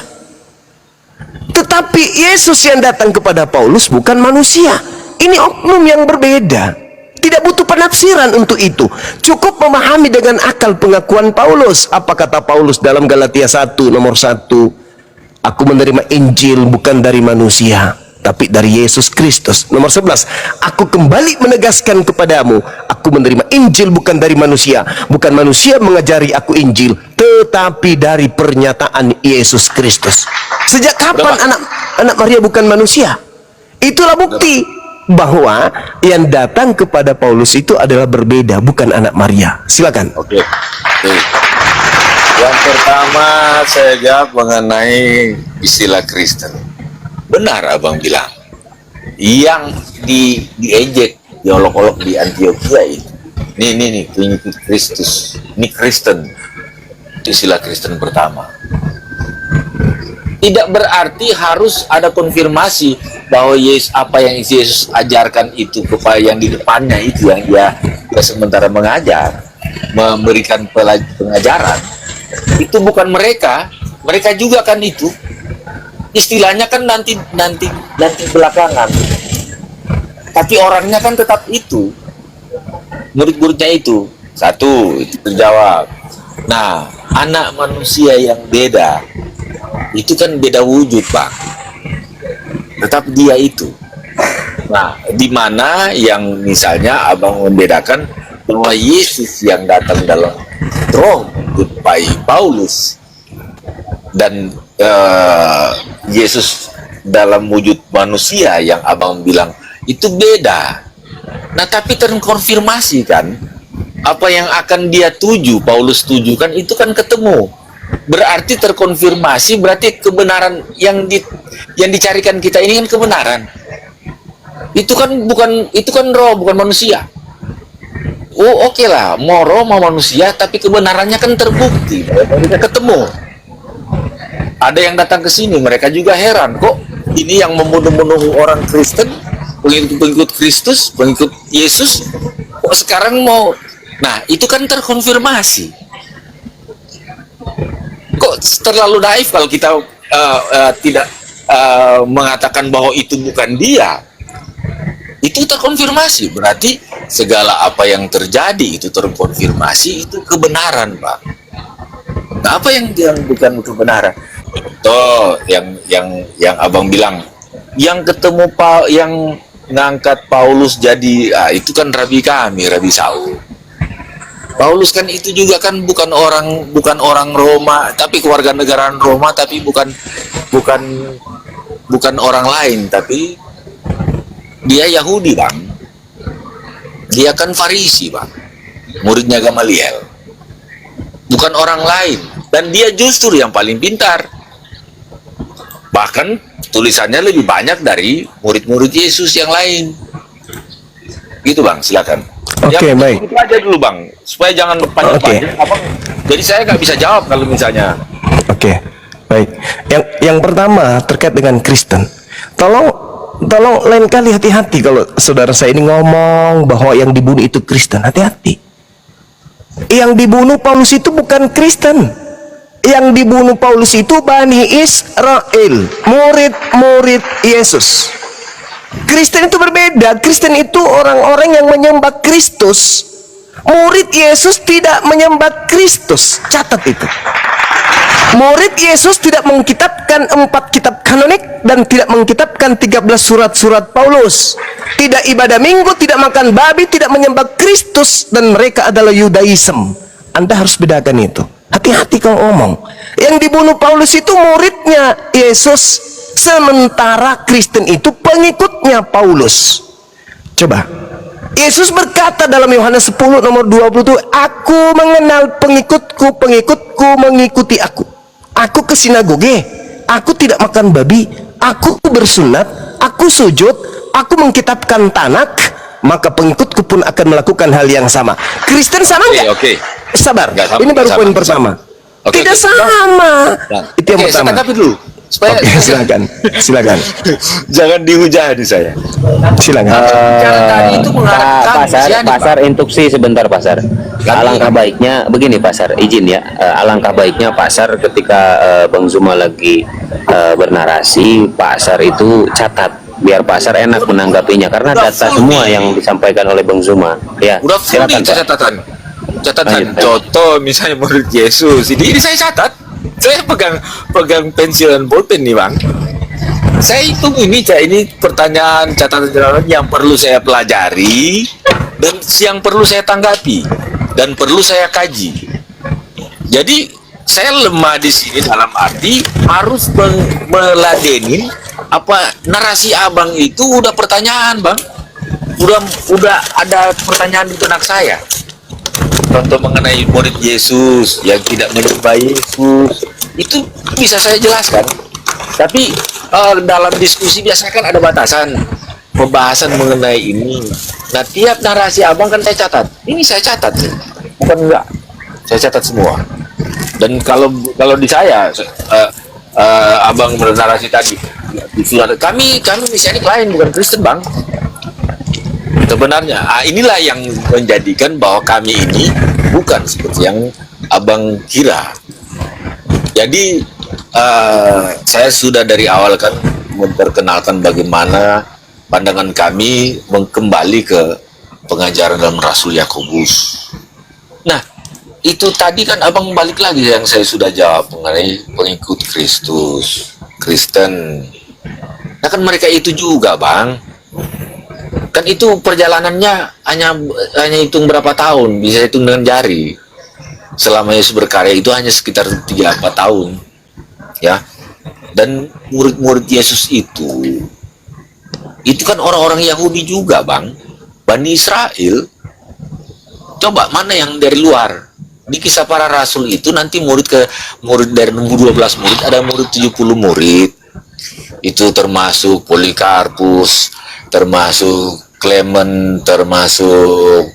Tetapi Yesus yang datang kepada Paulus bukan manusia. Ini oknum yang berbeda. Tidak butuh penafsiran untuk itu. Cukup memahami dengan akal pengakuan Paulus. Apa kata Paulus dalam Galatia 1 nomor 1? Aku menerima Injil bukan dari manusia, tapi dari Yesus Kristus. Nomor 11, aku kembali menegaskan kepadamu, aku menerima Injil bukan dari manusia. Bukan manusia mengajari aku Injil, tetapi dari pernyataan Yesus Kristus. Sejak kapan anak Maria bukan manusia? Itulah bukti bahwa yang datang kepada Paulus itu adalah berbeda, bukan anak Maria. Silakan. Oke. Yang pertama saya jawab mengenai istilah Kristen. Benar abang bilang. Yang diejek, diolok-olok di Antioquia itu. Nih, pengikut Kristus. Ini Kristen. Itu istilah Kristen pertama. Tidak berarti harus ada konfirmasi bahwa apa yang Yesus ajarkan itu kepada yang di depannya itu, yang dia sementara mengajar, memberikan pengajaran, itu bukan mereka juga kan itu istilahnya kan nanti belakangan, tapi orangnya kan tetap itu, murid-muridnya itu terjawab. Nah, anak manusia yang beda itu kan beda wujud, Pak. Tetap dia itu. Nah, di mana yang misalnya abang membedakan bahwa Yesus yang datang dalam roh menyerupai Paulus dan Yesus dalam wujud manusia yang abang bilang itu beda. Nah, tapi terkonfirmasi kan apa yang akan dia tuju, Paulus tuju kan itu kan ketemu. Berarti terkonfirmasi, berarti kebenaran yang dicarikan kita ini kan kebenaran. Itu kan roh, bukan manusia. Oh, oke lah, mau roh mau manusia, tapi kebenarannya kan terbukti. Mereka ketemu. Ada yang datang ke sini, mereka juga heran, kok ini yang membunuh-bunuh orang Kristen, pengikut Kristus, pengikut Yesus, kok sekarang mau. Nah, itu kan terkonfirmasi. Kok terlalu naif kalau kita tidak mengatakan bahwa itu bukan dia. Itu terkonfirmasi, berarti segala apa yang terjadi itu terkonfirmasi, itu kebenaran, Pak. Nah, apa yang bukan kebenaran? Toh yang abang bilang, yang ketemu yang ngangkat Paulus jadi itu kan Rabi Saul. Paulus kan itu juga kan bukan orang Roma, tapi keluarga negaraan Roma, tapi bukan orang lain, tapi dia Yahudi, Bang. Dia kan Farisi, Bang. Muridnya Gamaliel. Bukan orang lain, dan dia justru yang paling pintar. Bahkan tulisannya lebih banyak dari murid-murid Yesus yang lain. Gitu, Bang, silakan. Oke, baik. Itu aja dulu, Bang, supaya jangan panjang-panjang. Jadi saya nggak bisa jawab kalau misalnya. Oke, baik. Yang pertama terkait dengan Kristen. Tolong lain kali hati-hati kalau saudara saya ini ngomong bahwa yang dibunuh itu Kristen. Hati-hati. Yang dibunuh Paulus itu bukan Kristen. Yang dibunuh Paulus itu Bani Israel, murid-murid Yesus. Kristen itu berbeda. Kristen itu orang-orang yang menyembah Kristus. Murid Yesus tidak menyembah Kristus. Catat itu. Murid Yesus tidak mengkitabkan 4 kitab kanonik dan tidak mengkitabkan 13 surat-surat Paulus. Tidak ibadah minggu, tidak makan babi, tidak menyembah Kristus, dan mereka adalah Yudaism. Anda harus bedakan itu. Hati-hati kalau ngomong. Yang dibunuh Paulus itu muridnya Yesus, sementara Kristen itu pengikutnya Paulus. Coba. Yesus berkata dalam Yohanes 10 nomor 20, aku mengenal pengikutku, pengikutku mengikuti aku. Aku ke sinagoge, aku tidak makan babi, aku bersunat, aku sujud, aku mengkitabkan Tanak, maka pengikutku pun akan melakukan hal yang sama. Kristen sama nggak? Oke. Sabar, Nggak sama, ini baru nggak poin sama. pertama. Oke, Tidak oke. sama. Nah, Itu yang oke, pertama. saya tanggapi dulu. Supaya Oke, silakan. Silakan. jangan dihujani saya. Silakan. Cara tadi itu mengharapkan Pasar instruksi sebentar Pasar. Alangkah baiknya begini Pasar, izin ya. Alangkah baiknya Pasar ketika Bang Zuma lagi bernarasi, Pasar itu catat biar Pasar enak menanggapinya karena Udah data full semua nih. yang disampaikan oleh Bang Zuma. Ya, Udah full silakan nih Pak. catatan. Lanjut, Pak. Contoh misalnya murid Yesus. Ini saya catat. Saya pegang pensil dan bolpen nih, Bang. Saya hitung ini pertanyaan catatan yang perlu saya pelajari dan yang perlu saya tanggapi dan perlu saya kaji. Jadi saya lemah di sini dalam arti harus meladenin apa narasi abang itu udah pertanyaan, Bang. Udah ada pertanyaan di benak saya. Contoh mengenai murid Yesus yang tidak menyembah Yesus itu bisa saya jelaskan. Tapi dalam diskusi biasanya kan ada batasan pembahasan mengenai ini. Nah, tiap narasi abang kan saya catat. Ini saya catat sih, bukan enggak. Saya catat semua. Dan kalau di saya abang bernarasi tadi, kami misalnya lain bukan Kristen, Bang. Sebenarnya inilah yang menjadikan bahwa kami ini bukan seperti yang abang kira. Jadi saya sudah dari awal kan memperkenalkan bagaimana pandangan kami kembali ke pengajaran dalam Rasul Yakobus. Nah, itu tadi kan abang balik lagi yang saya sudah jawab mengenai pengikut Kristus, Kristen. Nah kan mereka itu juga, Bang. Kan itu perjalanannya hanya hitung berapa tahun, bisa hitung dengan jari. Selama Yesus berkarya itu hanya sekitar 3-4 tahun, ya. Dan murid-murid Yesus itu kan orang-orang Yahudi juga, Bang. Bani Israel. Coba mana yang dari luar? Di Kisah Para Rasul itu nanti murid dari 12 murid ada murid 70 murid. Itu termasuk Polikarpus, termasuk Clement, termasuk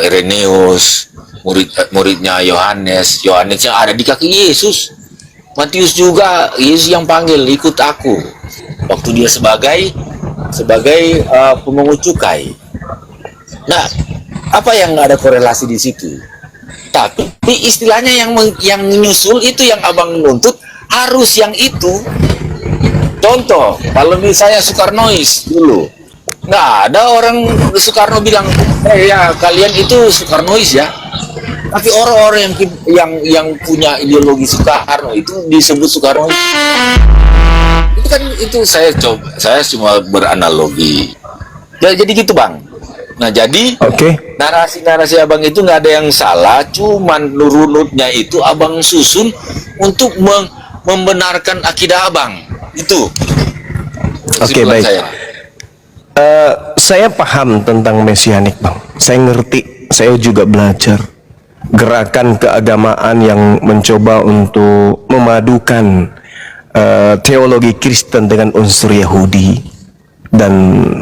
Irenaeus, muridnya Yohanes yang ada di kaki Yesus. Matius juga Yesus yang panggil, ikut aku, waktu dia sebagai pemungut cukai. Nah, apa yang nggak ada korelasi di situ? Tapi istilahnya yang menyusul itu yang abang nuntut harus yang itu. Contoh, kalau misalnya Soekarnois dulu, nggak ada orang Soekarno bilang, ya kalian itu Soekarnois ya. Tapi orang-orang yang punya ideologi Soekarno itu disebut Soekarnois. Itu kan saya cuma beranalogi. Jadi gitu, Bang. Nah, jadi narasi-narasi abang itu nggak ada yang salah, cuman runutnya itu abang susun untuk membenarkan akidah abang. Itu. Oke, baik. Saya paham tentang mesianik, Bang. Saya ngerti, saya juga belajar gerakan keagamaan yang mencoba untuk memadukan teologi Kristen dengan unsur Yahudi dan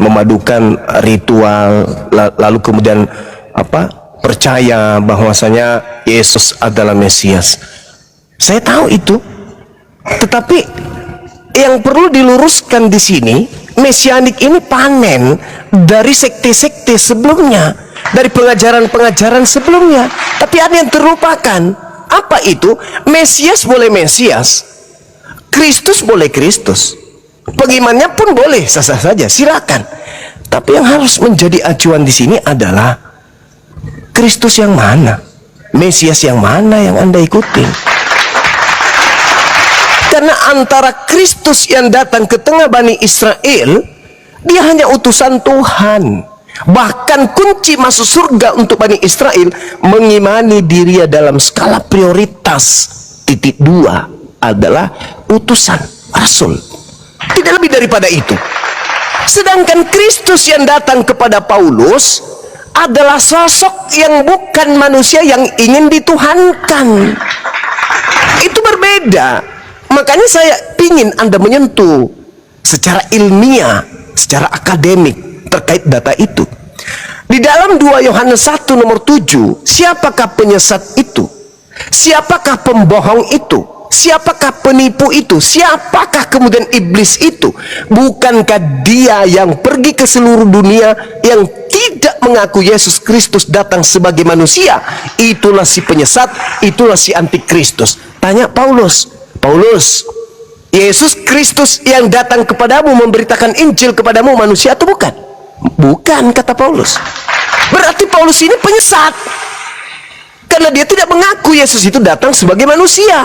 memadukan ritual, lalu kemudian percaya bahwasanya Yesus adalah Mesias. Saya tahu itu, tetapi yang perlu diluruskan di sini, mesianik ini panen dari sekte-sekte sebelumnya, dari pengajaran-pengajaran sebelumnya. Tapi ada yang terlupakan. Apa itu? Mesias boleh Mesias, Kristus boleh Kristus, pengimannya pun boleh sah-sah saja, silakan. Tapi yang harus menjadi acuan di sini adalah Kristus yang mana, Mesias yang mana yang Anda ikuti. Karena antara Kristus yang datang ke tengah Bani Israel, dia hanya utusan Tuhan. Bahkan kunci masuk surga untuk Bani Israel mengimani dirinya dalam skala prioritas titik 2 adalah utusan Rasul. Tidak lebih daripada itu. Sedangkan Kristus yang datang kepada Paulus adalah sosok yang bukan manusia yang ingin dituhankan. Itu berbeda. Makanya saya ingin Anda menyentuh secara ilmiah, secara akademik terkait data itu. Di dalam 2 Yohanes 1 nomor 7, siapakah penyesat itu? Siapakah pembohong itu? Siapakah penipu itu? Siapakah kemudian iblis itu? Bukankah dia yang pergi ke seluruh dunia yang tidak mengaku Yesus Kristus datang sebagai manusia? Itulah si penyesat, itulah si antikristus. Tanya Paulus, Paulus, Yesus Kristus yang datang kepadamu memberitakan Injil kepadamu manusia atau bukan? Bukan, kata Paulus. Berarti Paulus ini penyesat, karena dia tidak mengaku Yesus itu datang sebagai manusia.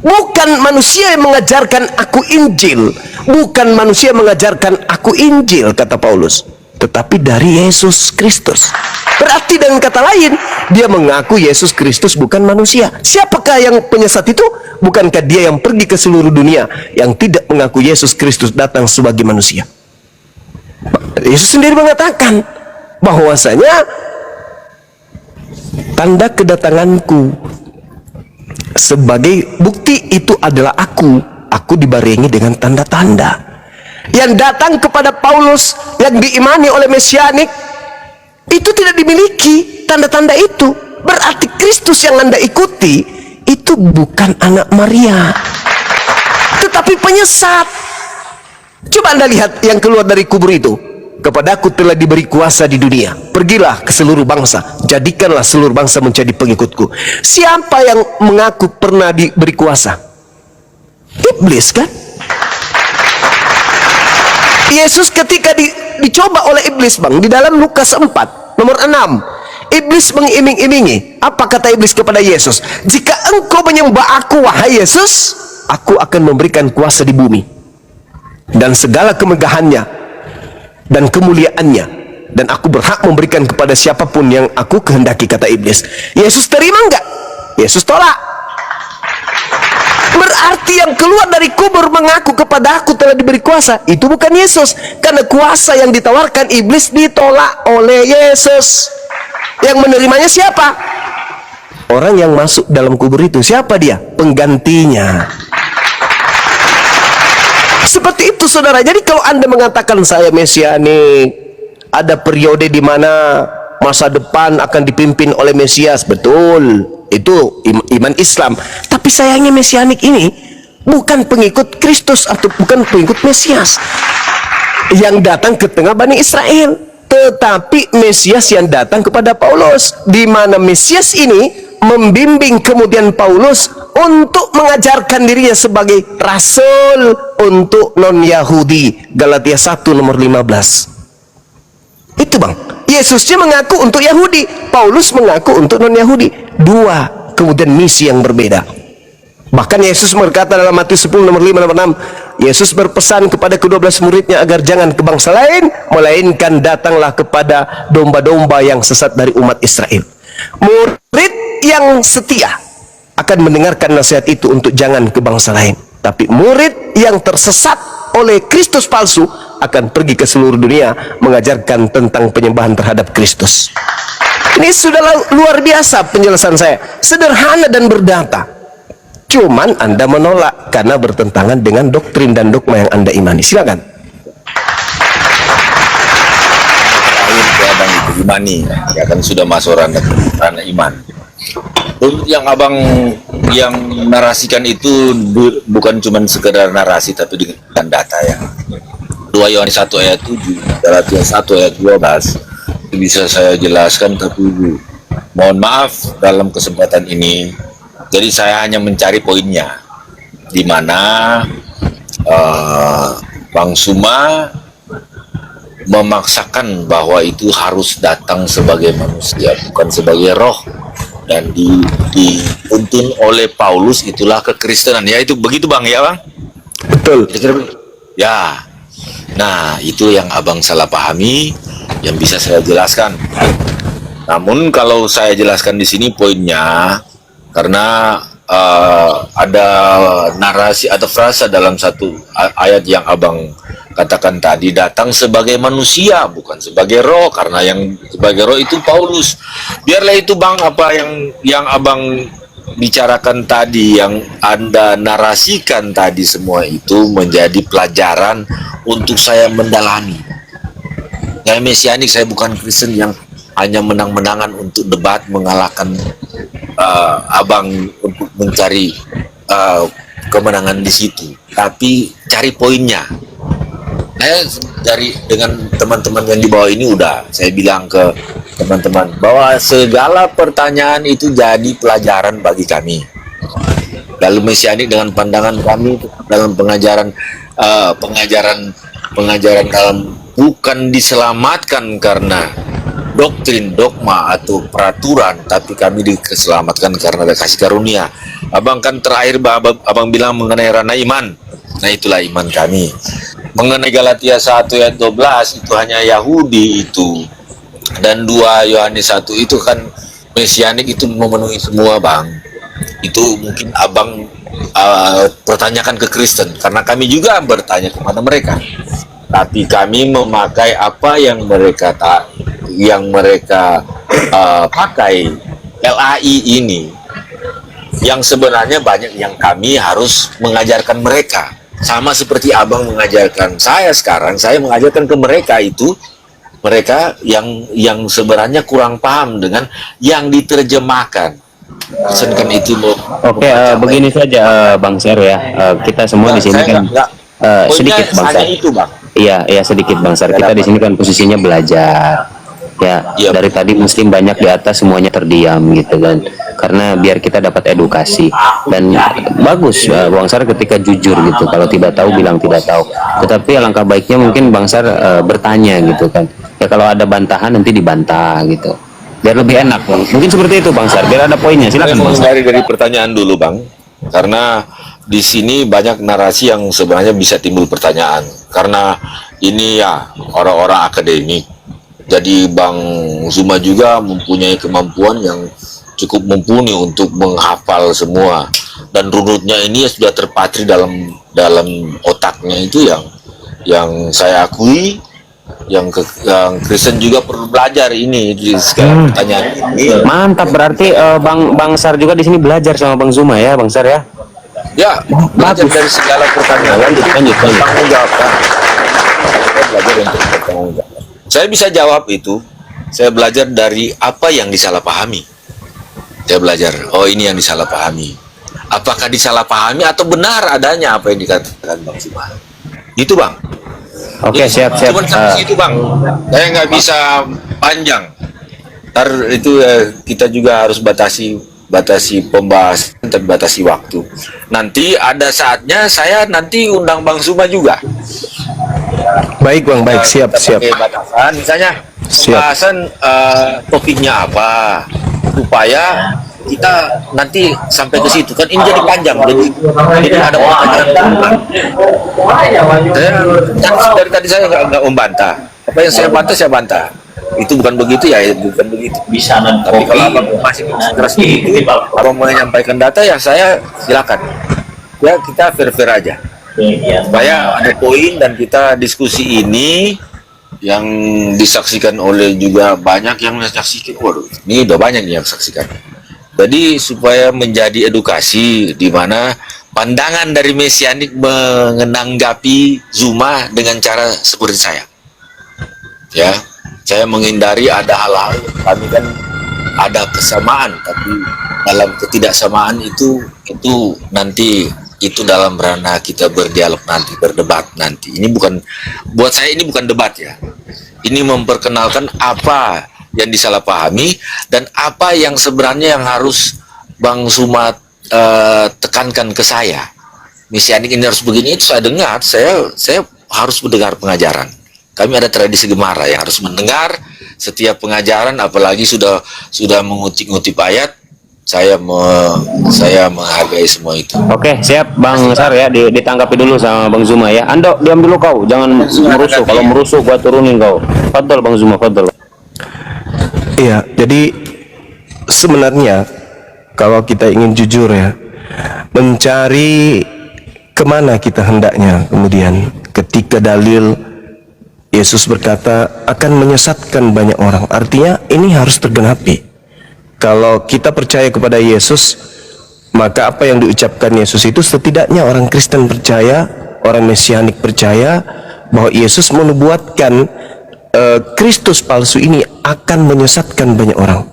Bukan manusia yang mengajarkan aku Injil, bukan manusia yang mengajarkan aku Injil, kata Paulus, tetapi dari Yesus Kristus. Berarti dengan kata lain, dia mengaku Yesus Kristus bukan manusia. Siapakah yang penyesat itu? Bukankah dia yang pergi ke seluruh dunia yang tidak mengaku Yesus Kristus datang sebagai manusia? Yesus sendiri mengatakan bahwasanya tanda kedatanganku sebagai bukti itu adalah aku dibarengi dengan tanda-tanda. Yang datang kepada Paulus yang diimani oleh Mesianik itu tidak dimiliki tanda-tanda itu. Berarti Kristus yang Anda ikuti itu bukan anak Maria, tetapi penyesat. Coba Anda lihat yang keluar dari kubur itu. Kepadaku telah diberi kuasa di dunia. Pergilah ke seluruh bangsa, jadikanlah seluruh bangsa menjadi pengikutku. Siapa yang mengaku pernah diberi kuasa? Iblis, kan? Yesus ketika dicoba oleh iblis, Bang, di dalam Lukas 4 nomor 6, iblis mengiming-imingi. Apa kata iblis kepada Yesus? Jika engkau menyembah aku, wahai Yesus, aku akan memberikan kuasa di bumi dan segala kemegahannya dan kemuliaannya, dan aku berhak memberikan kepada siapapun yang aku kehendaki, kata iblis. Yesus terima enggak? Yesus tolak. Berarti yang keluar dari kubur mengaku kepada aku telah diberi kuasa, itu bukan Yesus, karena kuasa yang ditawarkan iblis ditolak oleh Yesus. Yang menerimanya siapa? Orang yang masuk dalam kubur itu. Siapa dia? Penggantinya. Seperti itu, saudara. Jadi kalau Anda mengatakan saya mesianik, ada periode di mana masa depan akan dipimpin oleh Mesias, betul, itu iman Islam. Tapi sayangnya mesianik ini bukan pengikut Kristus atau bukan pengikut Mesias yang datang ke tengah Bani Israel, tetapi Mesias yang datang kepada Paulus, di mana Mesias ini membimbing kemudian Paulus untuk mengajarkan dirinya sebagai rasul untuk non-Yahudi. Galatia 1 nomor 15. Itu, Bang. Yesusnya mengaku untuk Yahudi, Paulus mengaku untuk non-Yahudi. Dua kemudian misi yang berbeda. Bahkan Yesus berkata dalam Matius 10 nomor 5 nomor 6, Yesus berpesan kepada ke-12 muridnya agar jangan ke bangsa lain, melainkan datanglah kepada domba-domba yang sesat dari umat Israel. Murid yang setia akan mendengarkan nasihat itu untuk jangan ke bangsa lain. Tapi murid yang tersesat oleh Kristus palsu akan pergi ke seluruh dunia mengajarkan tentang penyembahan terhadap Kristus. Ini sudah luar biasa penjelasan saya, sederhana dan berdata. Cuman Anda menolak karena bertentangan dengan doktrin dan dogma yang Anda imani. Silakan. Abang itu imani, ya kan sudah masuk ranah iman. Untuk yang abang yang narasikan itu bukan cuma sekedar narasi, tapi dengan data ya. 2 Yohanes 1 ayat 7, Galatia 1 ayat 12 bisa saya jelaskan, tapi mohon maaf dalam kesempatan ini. Jadi saya hanya mencari poinnya, di mana Bang Suma memaksakan bahwa itu harus datang sebagai manusia, bukan sebagai roh, dan dituntun oleh Paulus, itulah kekristenan. Ya itu begitu, Bang, ya, Bang? Betul. Ya. Nah, itu yang abang salah pahami, yang bisa saya jelaskan. Namun kalau saya jelaskan di sini poinnya, karena ada narasi, ada frasa dalam satu ayat yang abang katakan tadi, datang sebagai manusia bukan sebagai roh, karena yang sebagai roh itu Paulus. Biarlah itu bang, apa yang abang bicarakan tadi, yang Anda narasikan tadi, semua itu menjadi pelajaran untuk saya mendalami. Saya mesianik, saya bukan Kristen yang hanya menang-menangan untuk debat mengalahkan abang untuk mencari kemenangan di situ, tapi cari poinnya. Saya dengan teman-teman yang di bawah ini udah saya bilang ke teman-teman bahwa segala pertanyaan itu jadi pelajaran bagi kami. Lalu mesianik dengan pandangan kami dalam pengajaran dalam bukan diselamatkan karena doktrin, dogma atau peraturan, tapi kami diselamatkan karena ada kasih karunia. Abang kan terakhir abang bilang mengenai ranah iman. Nah itulah iman kami. Mengenai Galatia 1 ayat 12 itu hanya Yahudi itu, dan 2 Yohanes 1 itu kan mesianik, itu memenuhi semua bang. Itu mungkin abang pertanyakan ke Kristen, karena kami juga bertanya kepada mereka, tapi kami memakai apa yang mereka pakai, LAI ini, yang sebenarnya banyak yang kami harus mengajarkan mereka. Sama seperti abang mengajarkan saya sekarang, saya mengajarkan ke mereka itu, mereka yang sebenarnya kurang paham dengan yang diterjemahkan. Kan itu Oke, begini saja Bang Ser ya. Kita semua di sini kan sedikit Bang Ser. Itu, Bang. Iya sedikit Bang Ser. Kita di sini kan posisinya belajar. Ya, Iya. dari tadi Muslim banyak di atas semuanya terdiam gitu kan. Karena biar kita dapat edukasi, dan bagus Bang Sar ketika jujur gitu. Kalau tidak tahu bilang tidak tahu. Tetapi alangkah baiknya mungkin Bang Sar bertanya gitu kan. Ya kalau ada bantahan nanti dibantah gitu. Biar lebih enak Bang. Mungkin seperti itu Bang Sar. Biar ada poinnya. Silakan Bang Sar. Dari pertanyaan dulu Bang. Karena di sini banyak narasi yang sebenarnya bisa timbul pertanyaan. Karena ini ya orang-orang akademik. Jadi Bang Zuma juga mempunyai kemampuan yang cukup mumpuni untuk menghafal semua, dan runutnya ini sudah terpatri dalam otaknya. Itu yang saya akui, yang Kristen juga perlu belajar ini di segala pertanyaan ini. Mantap, berarti Bang Sar juga di sini belajar sama Bang Zuma ya Bang Sar ya. Ya, belajar dari segala pertanyaan. Lanjut. Bertanggung jawab. Saya belajar untuk bertanggung jawab. Saya bisa jawab itu. Saya belajar dari apa yang disalahpahami. Saya belajar, oh ini yang disalahpahami. Apakah disalahpahami atau benar adanya apa yang dikatakan Bang Zuma? Itu Bang. Oke, siap. Cuman sampai situ Bang. Saya nggak bisa panjang. Ntar itu kita juga harus batasi pembahasan dan batasi waktu. Nanti ada saatnya saya nanti undang Bang Zuma juga. Baik Bang, baik, siap. Pakai batasan, misalnya pembahasan topiknya apa, supaya kita nanti sampai ke situ kan ini jadi panjang, jadi ada pertanyaan. Saya dari tadi saya nggak membantah. Apa yang saya bantah saya bantah. Itu bukan begitu ya, bukan begitu. Bisa nanti. Tapi kalau abang masih keras begitu, abang mau menyampaikan data ya saya silakan. Ya kita fair aja. Supaya ada poin dan kita diskusi ini yang disaksikan oleh juga banyak yang menyaksikan. Waduh, ini udah banyak yang saksikan. Jadi supaya menjadi edukasi di mana pandangan dari mesianik menanggapi Zuma dengan cara seperti saya. Ya, saya menghindari ada hal-hal, kami kan ada kesamaan, tapi dalam ketidaksamaan itu nanti itu dalam ranah kita berdialog nanti, berdebat nanti. Ini bukan, buat saya ini bukan debat ya. Ini memperkenalkan apa yang disalahpahami dan apa yang sebenarnya yang harus Bang Zuma tekankan ke saya. Mesianik ini harus begini, itu saya dengar, saya harus mendengar pengajaran. Kami ada tradisi Gemara yang harus mendengar setiap pengajaran, apalagi sudah mengutip ayat. Saya menghargai semua itu. Oke, siap Bang Sar ya, ditanggapi dulu sama Bang Zuma ya. Ando diam dulu kau, jangan merusuh. Kalau merusuh gua turunin kau. Fadol Bang Zuma, fadol. Iya, jadi sebenarnya kalau kita ingin jujur ya, mencari kemana kita hendaknya. Kemudian ketika dalil Yesus berkata akan menyesatkan banyak orang, artinya ini harus tergenapi. Kalau kita percaya kepada Yesus, maka apa yang diucapkan Yesus itu setidaknya orang Kristen percaya, orang Mesianik percaya bahwa Yesus menubuatkan Kristus palsu ini akan menyesatkan banyak orang.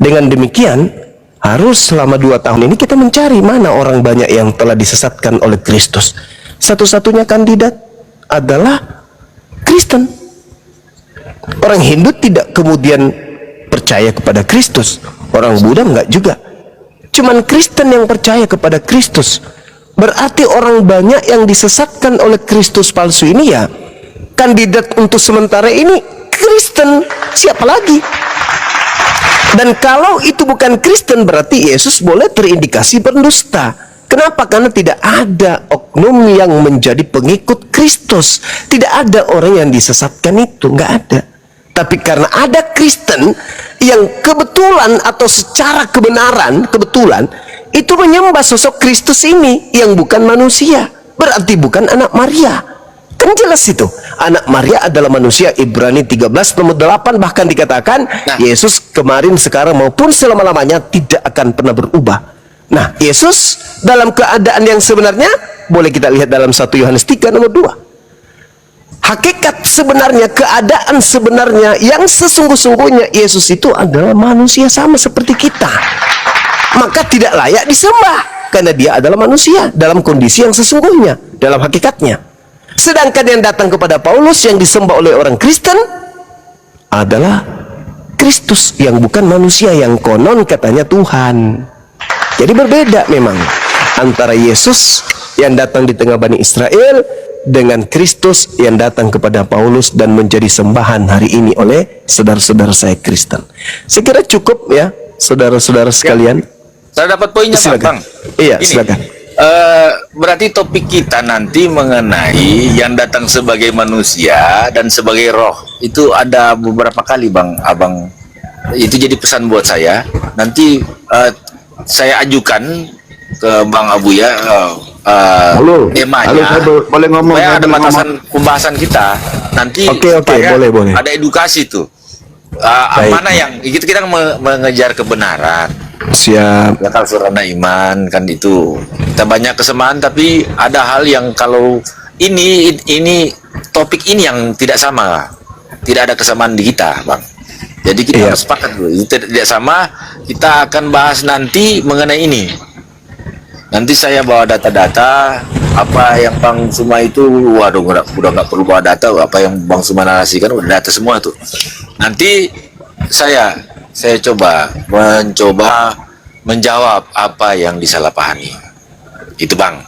Dengan demikian, harus selama 2 tahun ini kita mencari mana orang banyak yang telah disesatkan oleh Kristus. Satu-satunya kandidat adalah Kristen. Orang Hindu tidak kemudian percaya kepada Kristus, orang Buddha enggak juga. Cuman Kristen yang percaya kepada Kristus. Berarti orang banyak yang disesatkan oleh Kristus palsu ini ya kandidat untuk sementara ini Kristen. Siapa lagi? Dan kalau itu bukan Kristen, berarti Yesus boleh terindikasi berdusta. Kenapa? Karena tidak ada oknum yang menjadi pengikut Kristus. Tidak ada orang yang disesatkan itu, nggak ada. Tapi karena ada Kristen yang kebetulan atau secara kebetulan itu menyembah sosok Kristus ini yang bukan manusia, berarti bukan anak Maria. Kan jelas itu, anak Maria adalah manusia. Ibrani 13 nomor 8 bahkan dikatakan Yesus kemarin, sekarang maupun selama-lamanya tidak akan pernah berubah. Nah, Yesus dalam keadaan yang sebenarnya boleh kita lihat dalam 1 Yohanes 3 nomor 2. Hakikat sebenarnya, keadaan sebenarnya yang sesungguh-sungguhnya Yesus itu adalah manusia sama seperti kita. Maka tidak layak disembah karena dia adalah manusia dalam kondisi yang sesungguhnya, dalam hakikatnya. Sedangkan yang datang kepada Paulus yang disembah oleh orang Kristen adalah Kristus yang bukan manusia, yang konon katanya Tuhan. Jadi berbeda memang antara Yesus yang datang di tengah Bani Israel dengan Kristus yang datang kepada Paulus dan menjadi sembahan hari ini oleh saudara-saudara saya Kristen. Saya kira cukup ya, saudara-saudara sekalian. Saya dapat poinnya, Silakan. Bang. Iya, Ini, silakan. berarti topik kita nanti mengenai yang datang sebagai manusia dan sebagai roh. Itu ada beberapa kali, Bang. Abang, itu jadi pesan buat saya. Nanti saya ajukan ke Bang Abu ya, temanya. Boleh ngomong. Supaya ada batasan pembahasan kita. Nanti Oke, supaya boleh. ada edukasi tuh. Mana yang kita mengejar kebenaran. Siap. Ya, kalau surana iman kan itu kita banyak kesamaan, tapi ada hal yang kalau ini topik ini yang tidak sama, tidak ada kesamaan di kita, Bang. Jadi kita harus sepakat dulu, itu tidak sama. Kita akan bahas nanti mengenai ini. Nanti saya bawa data-data apa yang Bang Suma itu, waduh, udah nggak perlu bawa data, apa yang Bang Suma narasikan udah data semua tuh. Nanti saya mencoba menjawab apa yang disalahpahami. Itu, Bang.